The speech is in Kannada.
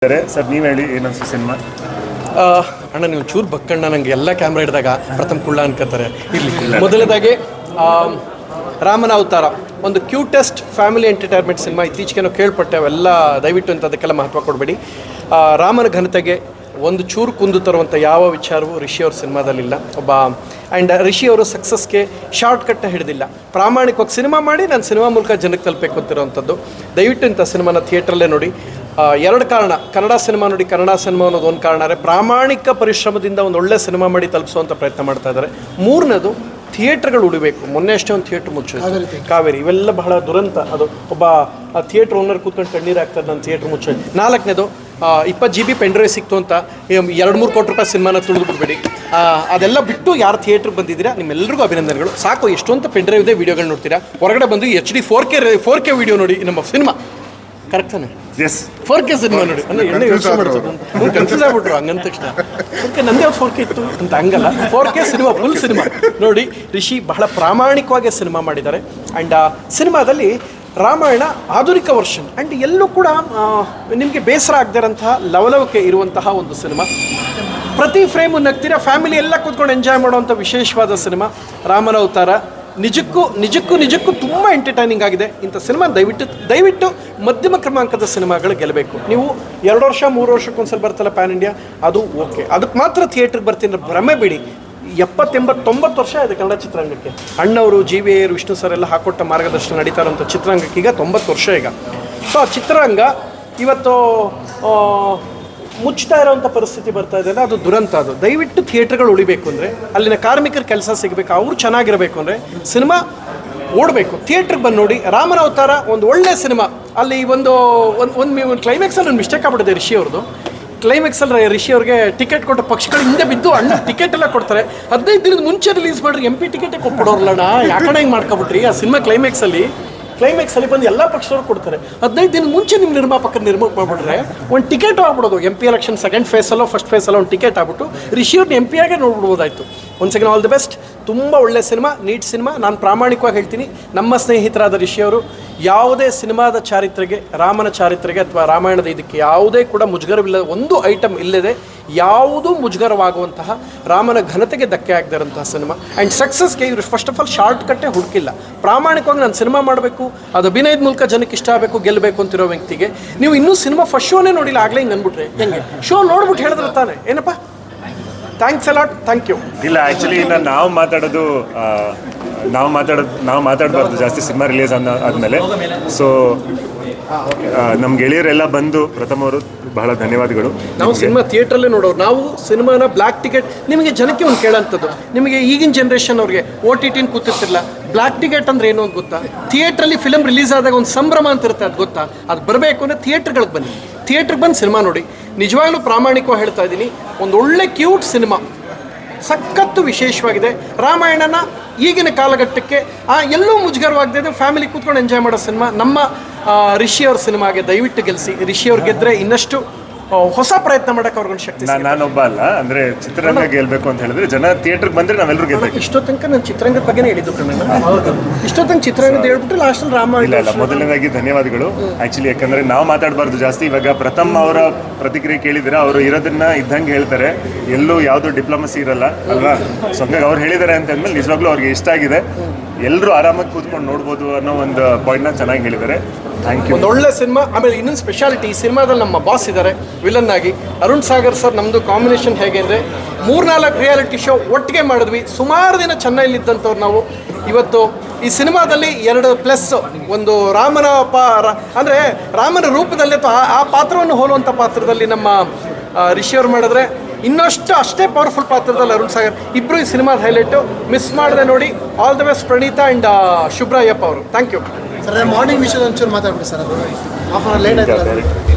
ಸರ್ ನೀವು ಹೇಳಿ ಏನನ್ಸು ಸಿನಿಮಾ? ಅಣ್ಣ ನೀವು ಚೂರು ಬಕ್ಕಣ್ಣ, ನನಗೆ ಎಲ್ಲ ಕ್ಯಾಮ್ರಾ ಹಿಡಿದಾಗ ಪ್ರಥಮ ಕುಳ್ಳ ಅನ್ಕೋತಾರೆ. ಇಲ್ಲಿ ಮೊದಲದಾಗಿ ರಾಮನ ಅವತಾರ ಒಂದು ಕ್ಯೂಟೆಸ್ಟ್ ಫ್ಯಾಮಿಲಿ ಎಂಟರ್ಟೈನ್ಮೆಂಟ್ ಸಿನಿಮಾ. ಇತ್ತೀಚೆಗೆ ನಾವು ಕೇಳ್ಪಟ್ಟೆ, ಅವೆಲ್ಲ ದಯವಿಟ್ಟು ಅಂತ ಅದಕ್ಕೆಲ್ಲ ಮಹತ್ವ ಕೊಡಬೇಡಿ. ರಾಮನ ಘನತೆಗೆ ಒಂದು ಚೂರು ಕುಂದು ತರುವಂಥ ಯಾವ ವಿಚಾರವೂ ರಿಷಿ ಅವ್ರ ಸಿನಿಮಾದಲ್ಲಿಲ್ಲ. ಆ್ಯಂಡ್ ರಿಷಿ ಅವರು ಸಕ್ಸಸ್ಗೆ ಶಾರ್ಟ್ ಕಟ್ಟ ಹಿಡಿದಿಲ್ಲ. ಪ್ರಾಮಾಣಿಕವಾಗಿ ಸಿನಿಮಾ ಮಾಡಿ ನಾನು ಸಿನಿಮಾ ಮೂಲಕ ಜನಕ್ಕೆ ತಲುಪಬೇಕು ಅಂತಿರೋವಂಥದ್ದು. ದಯವಿಟ್ಟು ಇಂಥ ಸಿನಿಮಾನ ಥಿಯೇಟ್ರಲ್ಲೇ ನೋಡಿ. ಎರಡು ಕಾರಣ, ಕನ್ನಡ ಸಿನಿಮಾ ನೋಡಿ, ಕನ್ನಡ ಸಿನಿಮಾ ಅನ್ನೋದು ಒಂದು ಕಾರಣ. ಪ್ರಾಮಾಣಿಕ ಪರಿಶ್ರಮದಿಂದ ಒಂದು ಒಳ್ಳೆ ಸಿನಿಮಾ ಮಾಡಿ ತಲುಪಿಸುವಂಥ ಪ್ರಯತ್ನ ಮಾಡ್ತಾ ಇದ್ದಾರೆ. ಮೂರನೇದು, ಥಿಯೇಟ್ರ್ಗಳು ಉಳಿಬೇಕು. ಮೊನ್ನೆ ಅಷ್ಟೇ ಒಂದು ಥಿಯೇಟ್ರ್ ಮುಚ್ಚೋದು, ಕಾವೇರಿ. ಇವೆಲ್ಲ ಬಹಳ ದುರಂತ. ಅದು ಒಬ್ಬ ಥಿಯೇಟ್ರ್ ಓನರ್ ಕೂತ್ಕೊಂಡು ಕಣ್ಣೀರು ಆಗ್ತದೆ, ನನ್ನ ಥಿಯೇಟ್ರ್ ಮುಚ್ಚೋದು. ನಾಲ್ಕನೇದು, 20 GB ಪೆನ್ಡ್ರೈವ್ ಸಿಕ್ತು ಅಂತ 2-3 ಕೋಟಿ ರೂಪಾಯಿ ಸಿನಿಮಾನ ತುಳಿದ್ಬಿಡ್ಬೇಡಿ. ಅದೆಲ್ಲ ಬಿಟ್ಟು ಯಾರು ಥಿಯೇಟ್ರಿಗೆ ಬಂದಿದ್ದೀರಾ ನಿಮ್ಮೆಲ್ಲರಿಗೂ ಅಭಿನಂದನೆಗಳು. ಸಾಕು, ಎಷ್ಟೊಂತ ಪೆನ್ಡ್ರೈವ್ ಇದೆ, ವೀಡಿಯೋಗಳು ನೋಡ್ತೀರಾ. ಹೊರಗಡೆ ಬಂದು HD 4K ವೀಡಿಯೋ ನೋಡಿ ನಮ್ಮ ಸಿನಿಮಾ. ಕರೆಕ್ಟ್ ತಾನೆ? ಎಸ್, 4K ಸಿನಿಮಾ ನೋಡಿ. ಅಂದರೆ ಎಣ್ಣೆ ಯೋಚನೆ ಮಾಡ್ತದೆ, ಕನ್ಫ್ಯೂಸ್ ಆಗ್ಬಿಟ್ರು ಹಂಗಂದ ತಕ್ಷಣ. 4K ನಂದೇ 4K ಇತ್ತು ಅಂತ ಹಂಗಲ್ಲ, 4K ಸಿನಿಮಾ, ಫುಲ್ ಸಿನಿಮಾ ನೋಡಿ. ರಿಷಿ ಬಹಳ ಪ್ರಾಮಾಣಿಕವಾಗಿ ಸಿನಿಮಾ ಮಾಡಿದ್ದಾರೆ. ಆ್ಯಂಡ್ ಸಿನಿಮಾದಲ್ಲಿ ರಾಮಾಯಣ ಆಧುನಿಕ ವರ್ಷನ್ ಆ್ಯಂಡ್ ಎಲ್ಲೂ ಕೂಡ ನಿಮಗೆ ಬೇಸರ ಆಗದಿರೋಂತಹ ಲವಲವಿಕೆ ಇರುವಂತಹ ಒಂದು ಸಿನಿಮಾ. ಪ್ರತಿ ಫ್ರೇಮು ನಗ್ತೀರಾ, ಫ್ಯಾಮಿಲಿ ಎಲ್ಲ ಕೂತ್ಕೊಂಡು ಎಂಜಾಯ್ ಮಾಡುವಂಥ ವಿಶೇಷವಾದ ಸಿನಿಮಾ ರಾಮನ ಅವತಾರ. ನಿಜಕ್ಕೂ ತುಂಬ ಎಂಟರ್ಟೈನಿಂಗ್ ಆಗಿದೆ. ಇಂಥ ಸಿನಿಮಾ ದಯವಿಟ್ಟು ಮಧ್ಯಮ ಕ್ರಮಾಂಕದ ಸಿನಿಮಾಗಳು ಗೆಲ್ಲಬೇಕು. ನೀವು 2 ವರ್ಷ 3 ವರ್ಷಕ್ಕೊಂದ್ಸಲ ಬರ್ತಲ್ಲ ಪ್ಯಾನ್ ಇಂಡಿಯಾ, ಅದು ಓಕೆ, ಅದಕ್ಕೆ ಮಾತ್ರ ಥಿಯೇಟ್ರಿಗೆ ಬರ್ತೀನಿ ಭ್ರಮೆ ಬಿಡಿ. 70-80-90 ವರ್ಷ ಇದೆ ಕನ್ನಡ ಚಿತ್ರರಂಗಕ್ಕೆ. ಅಣ್ಣವರು, GVR, ವಿಷ್ಣು ಸರ್ ಎಲ್ಲ ಹಾಕೊಟ್ಟ ಮಾರ್ಗದರ್ಶನ ನಡೀತಾ ಇರೋಂಥ ಚಿತ್ರರಂಗಕ್ಕೆ ಈಗ 90 ವರ್ಷ ಈಗ. ಸೊ ಆ ಚಿತ್ರರಂಗ ಇವತ್ತು ಮುಚ್ತಾ ಇರೋವಂಥ ಪರಿಸ್ಥಿತಿ ಬರ್ತಾ ಇದೆ ಅಂದರೆ ಅದು ದುರಂತ. ಅದು ದಯವಿಟ್ಟು ಥಿಯೇಟ್ರ್ಗಳು ಉಳಿಬೇಕು ಅಂದರೆ, ಅಲ್ಲಿನ ಕಾರ್ಮಿಕರ ಕೆಲಸ ಸಿಗಬೇಕು, ಅವ್ರು ಚೆನ್ನಾಗಿರಬೇಕು ಅಂದರೆ ಸಿನಿಮಾ ಓಡಬೇಕು. ಥಿಯೇಟ್ರಿಗೆ ಬಂದು ನೋಡಿ. ರಾಮನ ಅವತಾರ ಒಂದು ಒಳ್ಳೆಯ ಸಿನಿಮಾ. ಅಲ್ಲಿ ಒಂದು ಕ್ಲೈಮ್ಯಾಕ್ಸಲ್ಲಿ ಒಂದು ಮಿಸ್ಟೇಕ್ ಆಗ್ಬಿಟ್ಟಿದೆ ರಿಷಿ ಅವ್ರದ್ದು. ಕ್ಲೈಮ್ಯಾಕ್ಸಲ್ಲಿ ರಿಷಿ ಅವ್ರಿಗೆ ಟಿಕೆಟ್ ಕೊಟ್ಟ ಪಕ್ಷಗಳು ಹಿಂದೆ ಬಿದ್ದು ಅಣ್ಣ ಟಿಕೆಟ್ ಎಲ್ಲ ಕೊಡ್ತಾರೆ. 15 ದಿನದ ಮುಂಚೆ ರಿಲೀಸ್ ಮಾಡ್ರಿ, MP ಟಿಕೆಟೇ ಕೊಟ್ಬಿಡೋರ್ಲಣ್ಣ, ಯಾಕಣ್ಣ ಹಿಂಗೆ ಮಾಡ್ಕೊಬಿಟ್ರಿ. ಆ ಸಿನಿಮಾ ಕ್ಲೈಮ್ಯಾಕ್ಸಲ್ಲಿ ಬಂದು ಎಲ್ಲ ಪಕ್ಷದವ್ರು ಕೊಡ್ತಾರೆ. 15 ದಿನ ಮುಂಚೆ ನಿಮ್ಮ ನಿರ್ಮಾಪಕರು ಮಾಡಿಬಿಟ್ರೆ ಒಂದು ಟಿಕೆಟ್ ಆಗ್ಬಿಡೋದು. MP ಎಲೆಕ್ಷನ್ ಸೆಕೆಂಡ್ ಫೇಸಲ್ಲೋ ಫಸ್ಟ್ ಫೇಸಲ್ಲೋ ಒಂದು ಟಿಕೆಟ್ ಆಗ್ಬಿಟ್ಟು ರಿಷಿ ಅವ್ರನ್ನ MP ಆಗೇ ನೋಡ್ಬಿಡ್ಬೋದಾಯಿತು. Once again all the best. ತುಂಬ ಒಳ್ಳೆಯ ಸಿನಿಮಾ, ನೀಟ್ ಸಿನಿಮಾ. ನಾನು ಪ್ರಾಮಾಣಿಕವಾಗಿ ಹೇಳ್ತೀನಿ, ನಮ್ಮ ಸ್ನೇಹಿತರಾದ ರಿಷಿ ಅವರು ಯಾವುದೇ ಸಿನಿಮಾದ ಚಾರಿತ್ರೆಗೆ, ರಾಮನ ಚಾರಿತ್ರೆಗೆ ಅಥವಾ ರಾಮಾಯಣದ ಇದಕ್ಕೆ ಯಾವುದೇ ಕೂಡ ಮುಜುಗರವಿಲ್ಲದ ಒಂದು ಐಟಮ್ ಇಲ್ಲದೆ, ಯಾವುದೂ ಮುಜುಗರವಾಗುವಂತಹ ರಾಮನ ಘನತೆಗೆ ಧಕ್ಕೆ ಆಗದಿರೋಂತಹ ಸಿನಿಮಾ. ಆ್ಯಂಡ್ ಸಕ್ಸಸ್ಗೆ ಇವರು ಫಸ್ಟ್ ಆಫ್ ಆಲ್ ಶಾರ್ಟ್ ಕಟ್ಟೇ ಹುಡುಕಿಲ್ಲ. ಪ್ರಾಮಾಣಿಕವಾಗಿ ನಾನು ಸಿನಿಮಾ ಮಾಡಬೇಕು, ಅದು ಅಭಿನಯದ ಮೂಲಕ ಜನಕ್ಕೆ ಇಷ್ಟ ಆಗಬೇಕು, ಗೆಲ್ಲಬೇಕು ಅಂತಿರೋ ವ್ಯಕ್ತಿಗೆ ನೀವು ಇನ್ನೂ ಸಿನಿಮಾ ಫಸ್ಟ್ ಶೋನೇ ನೋಡಿಲ್ಲ, ಆಗಲೇ ಹಿಂಗೆ ಅಂದ್ಬಿಟ್ರೆ ಹೆಂಗೆ? ಶೋ ನೋಡ್ಬಿಟ್ಟು ಹೇಳಿದ್ರೆ ತಾನೆ ಏನಪ್ಪ. Thanks a lot, thank you. ಇಲ್ಲ, ಆ್ಯಕ್ಚುಲಿ ನಾವು ಮಾತಾಡಬಾರ್ದು ಜಾಸ್ತಿ ಸಿನಿಮಾ ರಿಲೀಸ್ ಆದಮೇಲೆ. ಸೊ ನಮ್ಮ ಗೆಳೆಯರೆಲ್ಲ ಬಂದು ಪ್ರಥಮ ಅವರು ಬಹಳ ಧನ್ಯವಾದಗಳು. ನಾವು ಸಿನಿಮಾ ಥಿಯೇಟ್ರಲ್ಲೇ ನೋಡೋರು. ನಾವು ಸಿನಿಮಾನ ಬ್ಲ್ಯಾಕ್ ಟಿಕೆಟ್ ನಿಮಗೆ ಜನಕ್ಕೆ ಒಂದು ಕೇಳೋಂಥದ್ದು, ನಿಮಗೆ ಈಗಿನ ಜನ್ರೇಷನ್ ಅವ್ರಿಗೆ OTT ಕೂತಿರ್ತಿರಲ್ಲ, ಬ್ಲ್ಯಾಕ್ ಟಿಕೆಟ್ ಅಂದರೆ ಏನು ಅಂತ ಗೊತ್ತಾ? ಥಿಯೇಟ್ರಲ್ಲಿ ಫಿಲಮ್ ರಿಲೀಸ್ ಆದಾಗ ಒಂದು ಸಂಭ್ರಮ ಅಂತ ಇರುತ್ತೆ, ಅದು ಗೊತ್ತಾ? ಅದು ಬರಬೇಕು ಅಂದರೆ ಥಿಯೇಟ್ರ್ಗಳಿಗೆ ಬನ್ನಿ, ಥಿಯೇಟ್ರಿಗೆ ಬಂದು ಸಿನಿಮಾ ನೋಡಿ. ನಿಜವಾಗ್ಲೂ ಪ್ರಾಮಾಣಿಕವಾಗಿ ಹೇಳ್ತಾ ಇದ್ದೀನಿ, ಒಂದು ಒಳ್ಳೆ ಕ್ಯೂಟ್ ಸಿನಿಮಾ, ಸಖತ್ತು ವಿಶೇಷವಾಗಿದೆ. ರಾಮಾಯಣನ ಈಗಿನ ಕಾಲಘಟ್ಟಕ್ಕೆ ಎಲ್ಲೂ ಮುಜುಗರವಾಗದೆ ಫ್ಯಾಮಿಲಿ ಕೂತ್ಕೊಂಡು ಎಂಜಾಯ್ ಮಾಡೋ ಸಿನಿಮಾ. ನಮ್ಮ ರಿಷಿ ಅವ್ರ ಸಿನಿಮಾಗೆ ದಯವಿಟ್ಟು ಗೆಲ್ಲಿಸಿ. ರಿಷಿ ಅವ್ರು ಗೆದ್ದರೆ ಇನ್ನಷ್ಟು ಹೊಸ ಪ್ರಯತ್ನ ಮಾಡೋಕೆ ಅವ್ರಿಗೊಂದು ಶಕ್ತಿ. ನಾನೊಬ್ಬ ಅಲ್ಲ, ಅಂದರೆ ಚಿತ್ರರಂಗ ಗೆಲ್ಲಬೇಕು ಅಂತ ಹೇಳಿದ್ರೆ ಜನ ಥಿಯೇಟ್ರಿಗೆ ಬಂದರೆ ನಾವೆಲ್ಲರೂ ಗೆಲ್ಲಬೇಕು. ಇಷ್ಟೊತ್ತನಕ ನಾನು ಚಿತ್ರರಂಗದ ಬಗ್ಗೆನೇ ಹೇಳಿದ್ದು ಕಣ್ಣ. ಇಷ್ಟೊತ್ತಂಗೆ ಚಿತ್ರರಂಗದ ಹೇಳ್ಬಿಟ್ಟು ಲಾಸ್ಟಲ್ಲಿ ರಾಮ. ಇಲ್ಲ, ಮೊದಲನೇದಾಗಿ ಧನ್ಯವಾದಗಳು. ಆ್ಯಕ್ಚುಲಿ ಯಾಕಂದರೆ ನಾವು ಮಾತಾಡಬಾರ್ದು ಜಾಸ್ತಿ. ಇವಾಗ ಪ್ರಥಮ್ ಅವರ ಪ್ರತಿಕ್ರಿಯೆ ಕೇಳಿದರೆ ಅವರು ಇರೋದನ್ನ ಇದ್ದಂಗೆ ಹೇಳ್ತಾರೆ, ಎಲ್ಲೂ ಯಾವುದು ಡಿಪ್ಲೊಮಸಿ ಇರಲ್ಲ ಅಲ್ವಾ? ಸೊ ಹಂಗಾಗಿ ಅವ್ರು ಹೇಳಿದ್ದಾರೆ ಅಂತ ಅಂದಮೇಲೆ ನಿಜವಾಗ್ಲೂ ಅವ್ರಿಗೆ ಇಷ್ಟ ಆಗಿದೆ. ಎಲ್ಲರೂ ಆರಾಮಾಗಿ ಕೂತ್ಕೊಂಡು ನೋಡ್ಬೋದು ಅನ್ನೋ ಒಂದು ಪಾಯಿಂಟ್ನ ಚೆನ್ನಾಗಿ ಹೇಳಿದ್ದಾರೆ. Thank you. ಒಂದು ಒಳ್ಳೆ ಸಿನಿಮಾ. ಆಮೇಲೆ ಇನ್ನೊಂದು ಸ್ಪೆಷಾಲಿಟಿ, ಈ ಸಿನಿಮಾದಲ್ಲಿ ನಮ್ಮ ಬಾಸ್ ಇದ್ದಾರೆ ವಿಲನ್ ಆಗಿ, ಅರುಣ್ ಸಾಗರ್ ಸರ್. ನಮ್ಮದು ಕಾಂಬಿನೇಷನ್ ಹೇಗೆ ಅಂದರೆ 3-4 ರಿಯಾಲಿಟಿ ಶೋ ಒಟ್ಟಿಗೆ ಮಾಡಿದ್ವಿ. ಸುಮಾರು ದಿನ ಚೆನ್ನೈಲಿದ್ದಂಥವ್ರು ನಾವು. ಇವತ್ತು ಈ ಸಿನಿಮಾದಲ್ಲಿ 2+, ಒಂದು ರಾಮನ ಅಂದರೆ ರಾಮನ ರೂಪದಲ್ಲಿ ಅಥವಾ ಆ ಪಾತ್ರವನ್ನು ಹೋಲುವಂಥ ಪಾತ್ರದಲ್ಲಿ ನಮ್ಮ ರಿಷಿಯವ್ರು ಮಾಡಿದ್ರೆ, ಇನ್ನಷ್ಟು ಅಷ್ಟೇ ಪವರ್ಫುಲ್ ಪಾತ್ರದಲ್ಲಿ ಅರುಣ್ ಸಾಗರ್. ಇಬ್ಬರು ಈ ಸಿನಿಮಾದ ಹೈಲೈಟು. ಮಿಸ್ ಮಾಡದೆ ನೋಡಿ. All the best Praneetha and Shubra Aiyappa ಅವರು. Thank you sir. ಮಾರ್ನಿಂಗ್ ವಿಷಯದ ಒಂಚೂರು ಮಾತಾಡ್ಬಿಡಿ ಸರ್, ಅದು ಹಾಫ್ ಅನ್ ಅವರ್ ಲೇಟ್ ಆಯ್ತು.